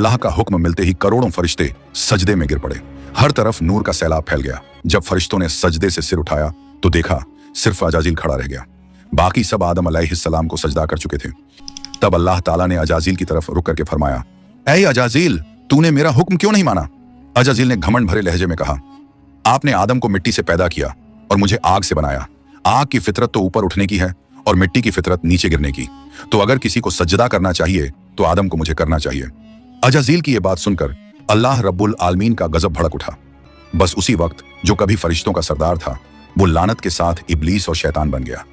अल्लाह का हुक्म मिलते ही करोड़ों फरिश्ते सजदे में गिर पड़े। हर तरफ नूर का सैलाब फैल गया। जब फरिश्तों ने सजदे से सिर उठाया तो देखा सिर्फ अजाजील खड़ा रह गया। बाकी सब आदम अलैहिस्सलाम को सजदा कर चुके थे। तब अल्लाह ताला ने अजाजील की तरफ रुक करके फरमाया, ऐ अजाजील, तूने मेरा हुक्म क्यों नहीं माना? अजाजील ने घमंड भरे लहजे में कहा, आपने आदम को मिट्टी से पैदा किया और मुझे आग से बनाया। आग की फितरत तो ऊपर उठने की है और मिट्टी की फितरत नीचे गिरने की। तो अगर किसी को सजदा करना चाहिए तो आदम को मुझे करना चाहिए। अजाजील की यह बात सुनकर अल्लाह रब्बुल आलमीन का गजब भड़क उठा। बस उसी वक्त जो कभी फरिश्तों का सरदार था वो लानत के साथ इब्लीस और शैतान बन गया।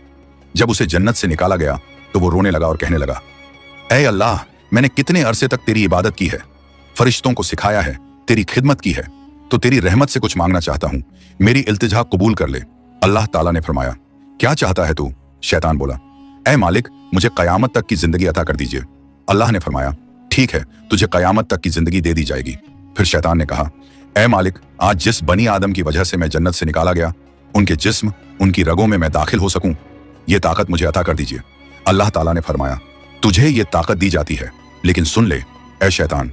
जब उसे जन्नत से निकाला गया तो वो रोने लगा और कहने लगा, ऐ अल्लाह, मैंने कितने अरसे तक तेरी इबादत की है, फरिश्तों को सिखाया है, तेरी खिदमत की है, तो तेरी रहमत से कुछ मांगना चाहता हूं, मेरी इल्तिजा कबूल कर ले। अल्लाह ताला ने फरमाया, क्या चाहता है तू? शैतान बोला, ऐ मालिक, मुझे कयामत तक की जिंदगी अता कर दीजिए। अल्लाह ने फरमाया, ठीक है, तुझे कयामत तक की जिंदगी दे दी जाएगी। फिर शैतान ने कहा, ऐ मालिक, आज जिस बनी आदम की वजह से मैं जन्नत से निकाला गया, उनके जिस्म, उनकी रगों में मैं दाखिल हो सकूं, ये ताकत मुझे अता कर दीजिए। अल्लाह ताला ने फरमाया, तुझे ये ताकत दी जाती है, लेकिन सुन ले ऐ शैतान,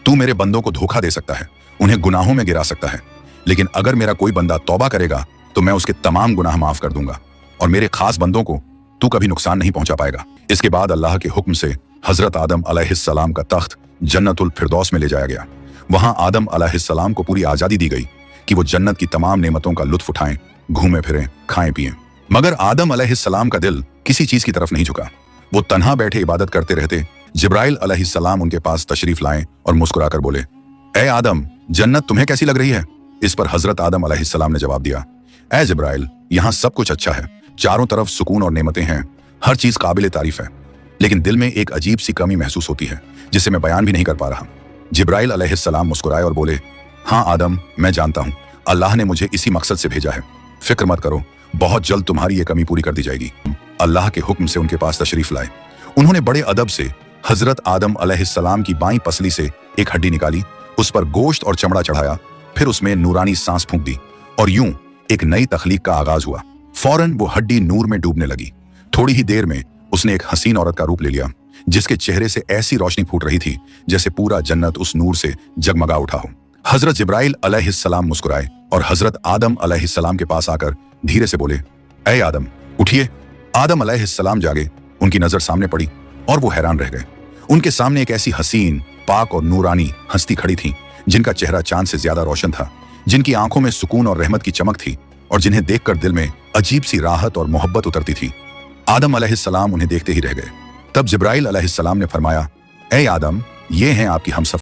तू मेरे बंदों को धोखा दे सकता है, उन्हें गुनाहों में गिरा सकता है, लेकिन अगर मेरा कोई बंदा तौबा करेगा तो मैं उसके तमाम गुनाह माफ कर दूंगा और मेरे खास बंदों को तू कभी नुकसान नहीं पहुंचा पाएगा। इसके बाद अल्लाह के हुक्म से हजरत आदम अलैहिस्सलाम का तख्त जन्नतुल फिरदौस में ले जाया गया। वहां आदम अलैहिस्सलाम को पूरी आजादी दी गई कि वो जन्नत की तमाम नेमतों का लुत्फ उठाएं, घूमें फिरें, खाएं पिएं। मगर आदम अलैहिस्सलाम का दिल किसी चीज की तरफ नहीं झुका। वो तन्हा बैठे इबादत करते रहते। जिब्राइल अलैहिस्सलाम उनके पास तशरीफ लाएं और मुस्कुराकर बोले, ऐ आदम, जन्नत तुम्हें कैसी लग रही है? इस पर हजरत आदम अलैहिस्सलाम ने जवाब दिया, ऐ जिब्राइल, यहाँ सब कुछ अच्छा है, चारों तरफ सुकून और नेमतें हैं, हर चीज काबिल तारीफ है, लेकिन दिल में एक अजीब सी कमी महसूस होती है जिसे मैं बयान भी नहीं कर पा रहा। जिब्राइल अलैहिस्सलाम मुस्कुराए और बोले, हाँ आदम, मैं जानता हूँ, अल्लाह ने मुझे इसी मकसद से भेजा है, फिक्र मत करो, बहुत जल्द तुम्हारी ये कमी पूरी कर दी जाएगी। अल्लाह के हुक्म से उनके पास तशरीफ लाए। उन्होंने बड़े अदब से हजरत आदम अलैहिस्सलाम की बाईं पसली से एक हड्डी निकाली, उस पर गोश्त और चमड़ा चढ़ाया, फिर उसमें नूरानी सांस फूंक दी और यूं एक नई तखलीक का आगाज हुआ। फौरन वो हड्डी नूर में डूबने लगी। थोड़ी ही देर में उसने एक हसीन औरत का रूप ले लिया, जिसके चेहरे से ऐसी रोशनी फूट रही थी जैसे पूरा जन्नत उस नूर से जगमगा उठा हो। हजरत जिब्राइल अलैहिस्सलाम मुस्कुराए और हजरत आदम अलैहिस्सलाम के पास आकर धीरे से बोले, ऐ आदम, उठिए। आदम अलैहिस्सलाम जागे, उनकी नजर सामने पड़ी और वो हैरान रह गए। उनके सामने एक ऐसी हसीन, पाक और नूरानी हस्ती खड़ी थी जिनका चेहरा चांद से ज्यादा रोशन था, जिनकी आंखों में सुकून और रहमत की चमक थी और जिन्हें देखकर दिल में अजीब सी राहत और मोहब्बत उतरती थी। आदम अलैहिस्सलाम उन्हें देखते ही रह गए। तब जिब्राइल अलैहिस्सलाम ने फरमाया, ऐ आदम, ये हैं आपकी हमसफर।